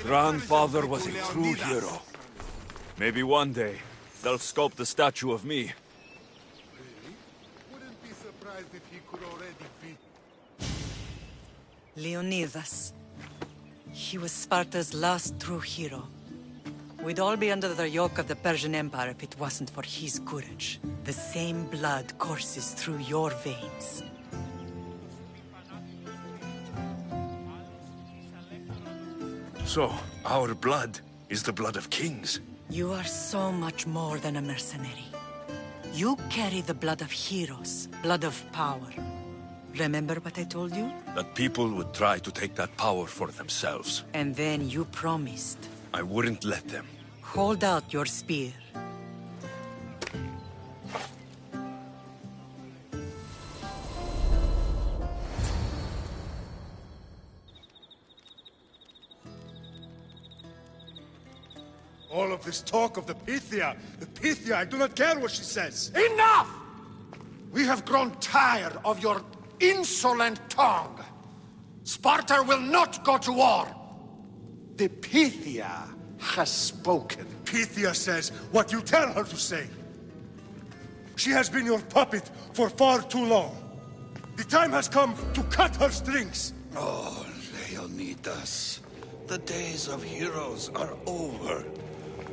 Grandfather was a true hero. Maybe one day, they'll sculpt a statue of me. Really? Wouldn't be surprised if he could already be. Leonidas. He was Sparta's last true hero. We'd all be under the yoke of the Persian Empire if it wasn't for his courage. The same blood courses through your veins. So, our blood is the blood of kings. You are so much more than a mercenary. You carry the blood of heroes, blood of power. Remember what I told you? That people would try to take that power for themselves. And then you promised. I wouldn't let them. Hold out your spear. All of this talk of the Pythia, I do not care what she says. Enough! We have grown tired of your insolent tongue. Sparta will not go to war. The Pythia has spoken. Pythia says what you tell her to say. She has been your puppet for far too long. The time has come to cut her strings. Oh, Leonidas. The days of heroes are over.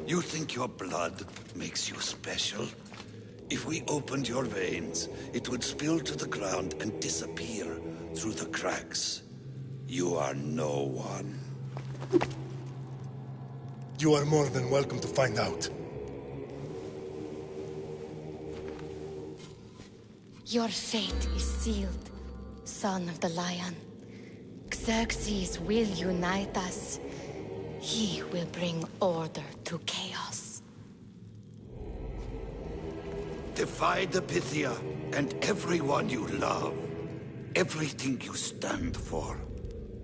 You think your blood makes you special? If we opened your veins, it would spill to the ground and disappear through the cracks. You are no one. You are more than welcome to find out. Your fate is sealed, son of the Lion. Xerxes will unite us. He will bring order to chaos. Defy the Pythia and everyone you love. Everything you stand for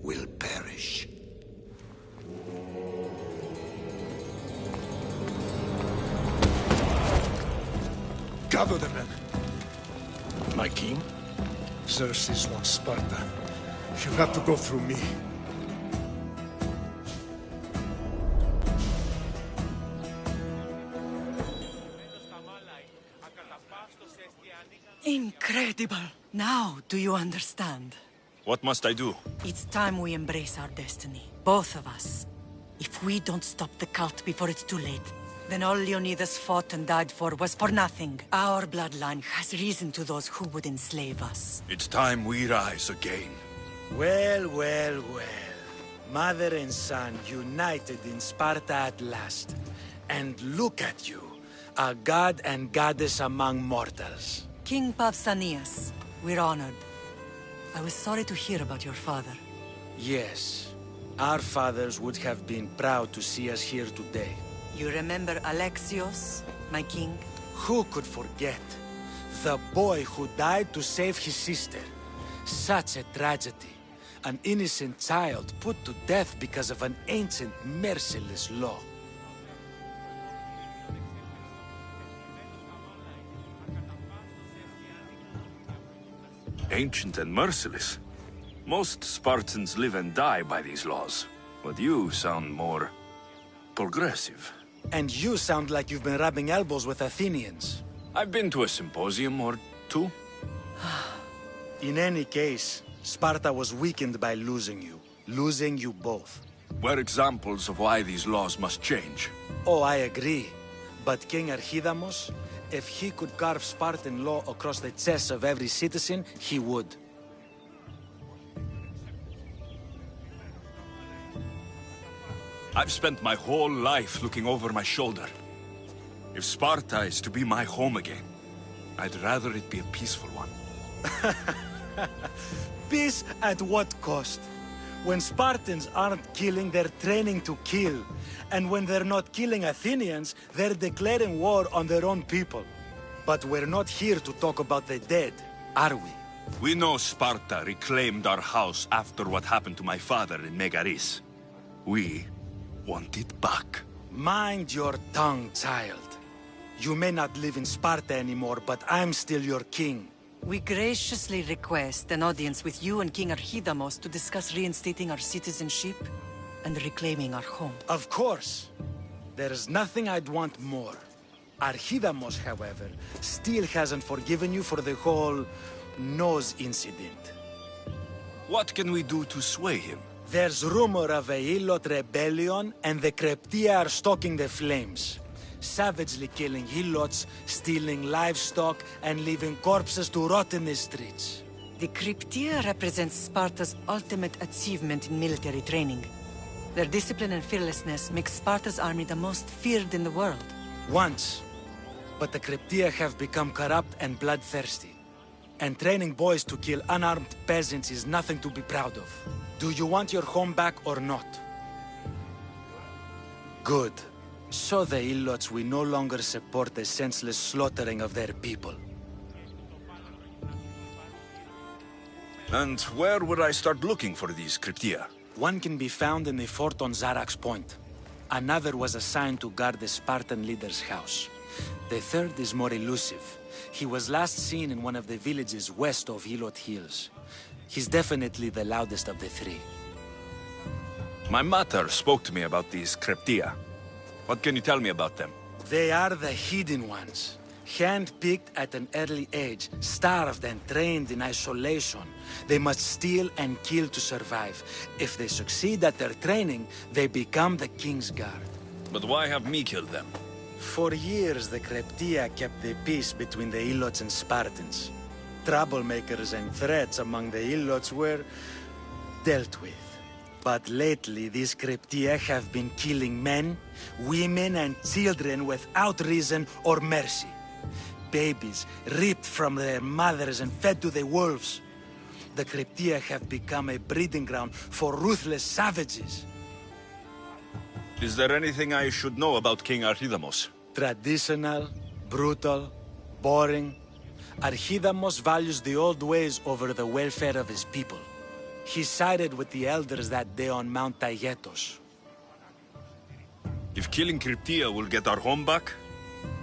will perish. Gather the men. My king? Xerxes wants Sparta. You've got to go through me. Incredible! Now, do you understand? What must I do? It's time we embrace our destiny. Both of us. If we don't stop the cult before it's too late, then all Leonidas fought and died for was for nothing. Our bloodline has risen to those who would enslave us. It's time we rise again. Well, well, well. Mother and son united in Sparta at last. And look at you, a god and goddess among mortals. King Pausanias, we're honored. I was sorry to hear about your father. Yes, our fathers would have been proud to see us here today. You remember Alexios, my king? Who could forget? The boy who died to save his sister. Such a tragedy. An innocent child put to death because of an ancient, merciless law. Ancient and merciless. Most Spartans live and die by these laws. But you sound more progressive. And you sound like you've been rubbing elbows with Athenians. I've been to a symposium or two. In any case, Sparta was weakened by losing you both. We're examples of why these laws must change. Oh, I agree. But King Archidamos, if he could carve Spartan law across the chests of every citizen, he would. I've spent my whole life looking over my shoulder. If Sparta is to be my home again, I'd rather it be a peaceful one. Peace at what cost? When Spartans aren't killing, they're training to kill. And when they're not killing Athenians, they're declaring war on their own people. But we're not here to talk about the dead, are we? We know Sparta reclaimed our house after what happened to my father in Megaris. We want it back. Mind your tongue, child. You may not live in Sparta anymore, but I'm still your king. We graciously request an audience with you and King Archidamos to discuss reinstating our citizenship and reclaiming our home. Of course. There is nothing I'd want more. Archidamos, however, still hasn't forgiven you for the whole nose incident. What can we do to sway him? There's rumor of a Hilot rebellion, and the Kreptia are stalking the flames. Savagely killing Hilots, stealing livestock, and leaving corpses to rot in the streets. The Cryptia represents Sparta's ultimate achievement in military training. Their discipline and fearlessness make Sparta's army the most feared in the world. Once. But the Cryptia have become corrupt and bloodthirsty. And training boys to kill unarmed peasants is nothing to be proud of. Do you want your home back or not? Good. So the Ilots will no longer support the senseless slaughtering of their people. And where would I start looking for these Cryptia? One can be found in the fort on Zarak's Point. Another was assigned to guard the Spartan leader's house. The third is more elusive. He was last seen in one of the villages west of Hilot Hills. He's definitely the loudest of the three. My mater spoke to me about these Cryptia. What can you tell me about them? They are the hidden ones. Hand-picked at an early age, starved and trained in isolation. They must steal and kill to survive. If they succeed at their training, they become the King's Guard. But why have me killed them? For years, the Cryptia kept the peace between the Ilots and Spartans. Troublemakers and threats among the Ilots were dealt with. But lately, these Cryptia have been killing men, women, and children without reason or mercy. Babies ripped from their mothers and fed to the wolves. The Cryptia have become a breeding ground for ruthless savages. Is there anything I should know about King Archidamos? Traditional, brutal, boring. Archidamos values the old ways over the welfare of his people. He sided with the elders that day on Mount Taygetos. If killing Cryptia will get our home back,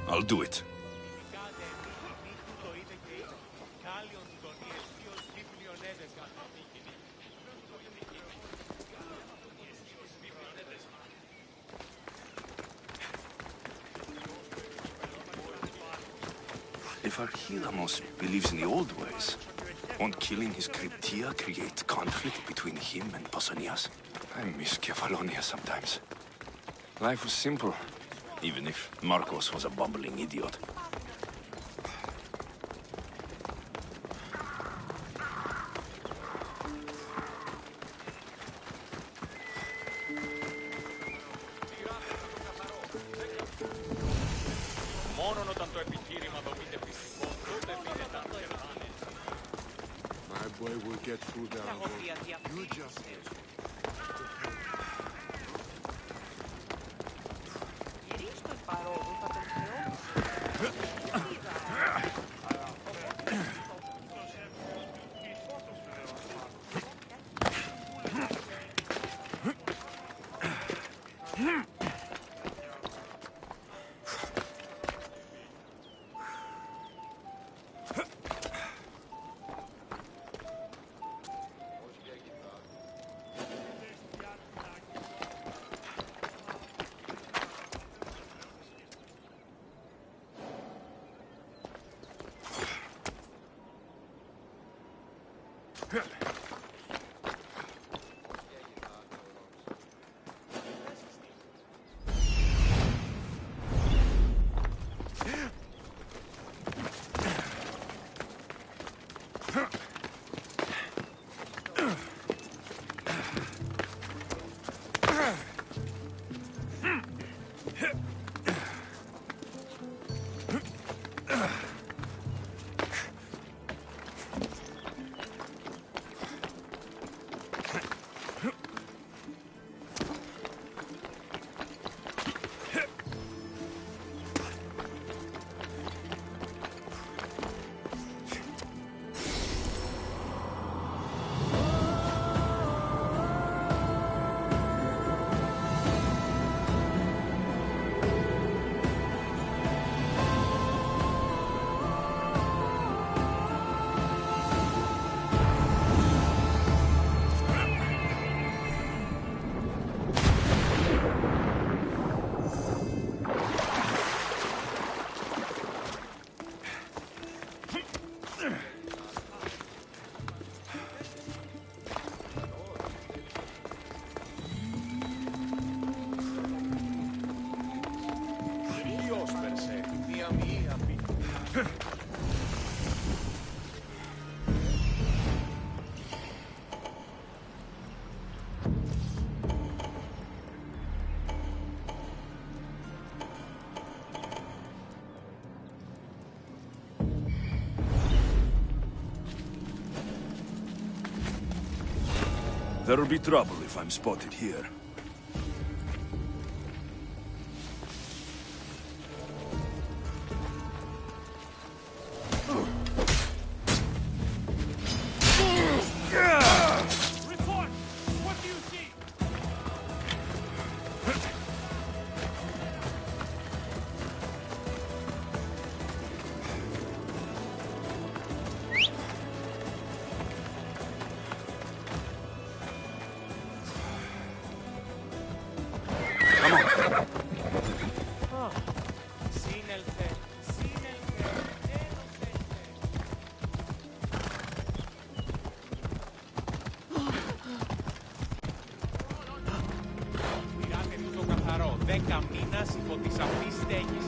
I'll do it. If Archidamos believes in the old ways, won't killing his Cryptia create conflict between him and Pausanias? I miss Kefalonia sometimes. Life was simple, even if Marcos was a bumbling idiot. My boy will get through that. You just... There'll be trouble if I'm spotted here. Report! What do you see? Σύνελθε, σύνελθε, Πειράτε τούτο καθαρό. 10 μήνας υπό τη σαφή στέγης.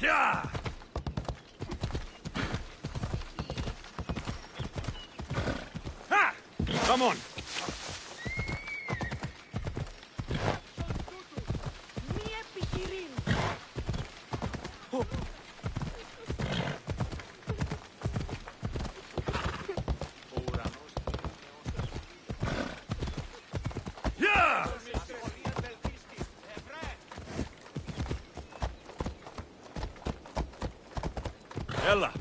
Yeah! Ha! Come on! Yeah! Ella!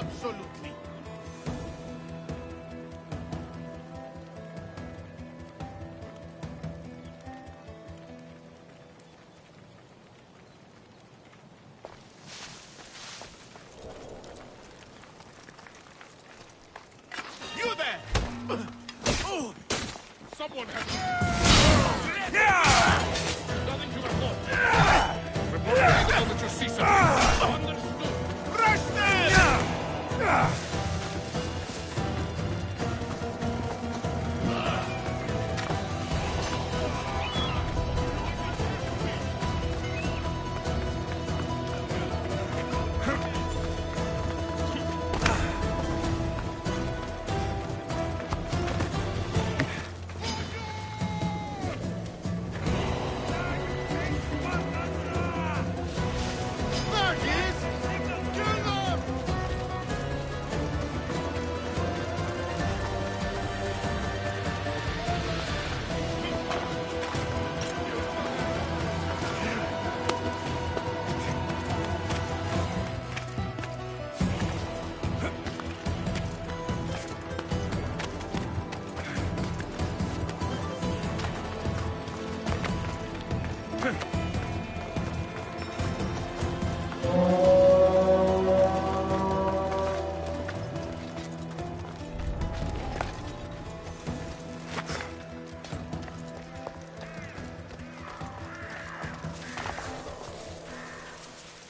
Absolutely. You there! Someone has... Nothing to report. Report now that you see something. Understood. Rush them!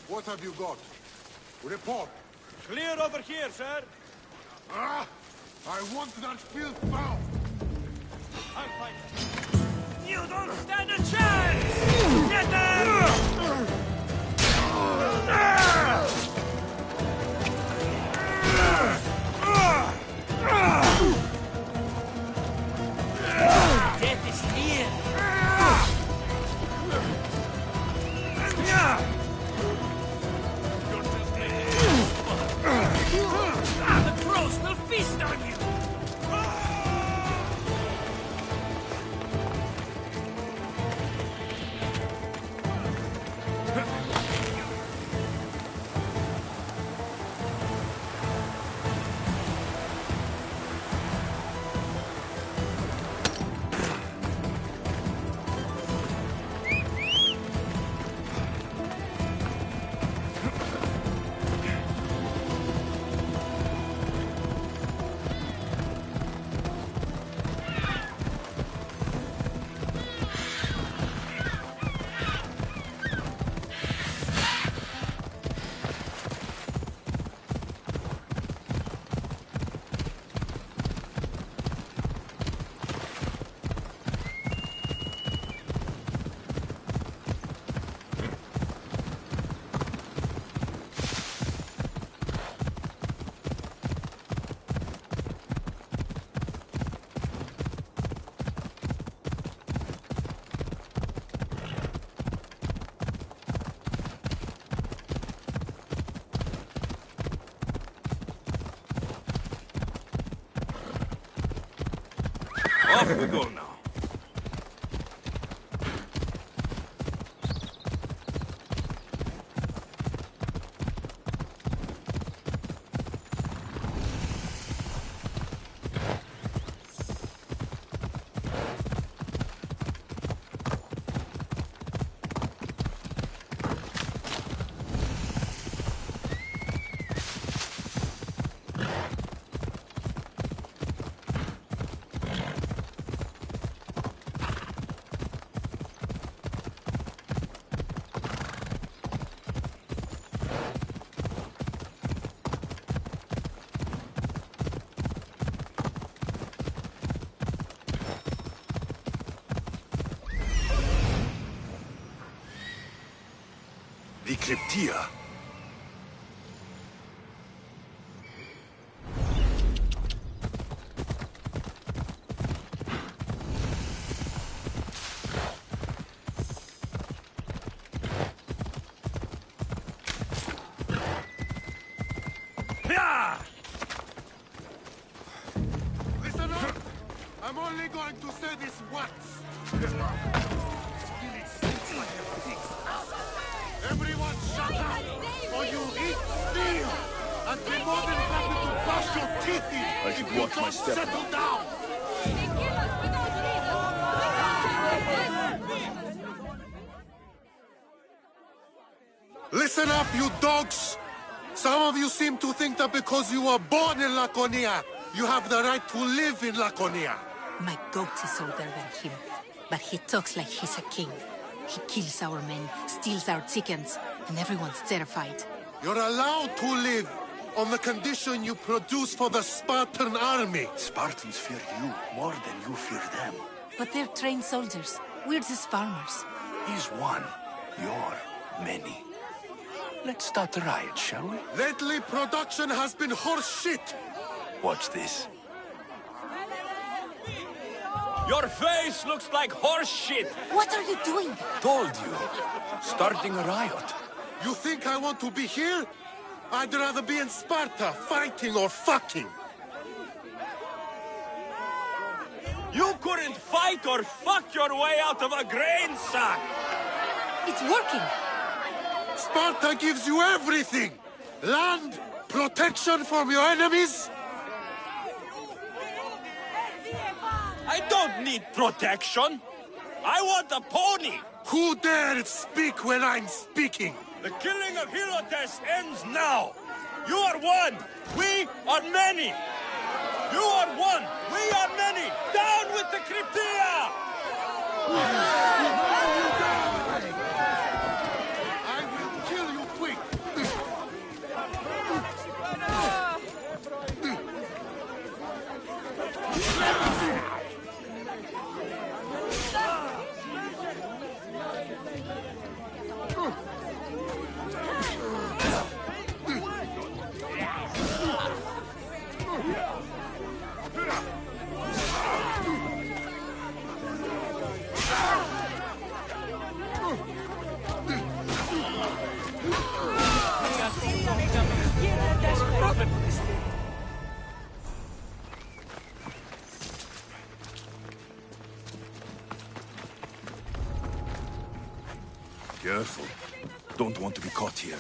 What have you got? Report. Clear over here, sir. Ah! I want that filth found! I'll find them. You don't stand a chance! Get them! Death is near! The crows will feast on you! Off we go now. The Cryptia. Listen up! I'm only going to say this once. Everyone shut up, or you eat steel! I'd be more than happy to bash your teeth in I should if you watch my don't step settle now. down! Listen up, you dogs! Some of you seem to think that because you were born in Laconia, you have the right to live in Laconia. My goat is older than him, but he talks like he's a king. He kills our men, steals our chickens, and everyone's terrified. You're allowed to live on the condition you produce for the Spartan army. Spartans fear you more than you fear them. But they're trained soldiers. We're just farmers. He's one. You're many. Let's start a riot, shall we? Lately, production has been horse shit. Watch this. Your face looks like horse shit! What are you doing? Told you. Starting a riot. You think I want to be here? I'd rather be in Sparta, fighting or fucking. You couldn't fight or fuck your way out of a grain sack! It's working! Sparta gives you everything! Land, protection from your enemies. I don't need protection! I want a pony! Who dared speak when I'm speaking? The killing of Herodes ends now! You are one! We are many! You are one! We are many! Down with the Cryptia! I will kill you quick! Careful. Don't want to be caught here.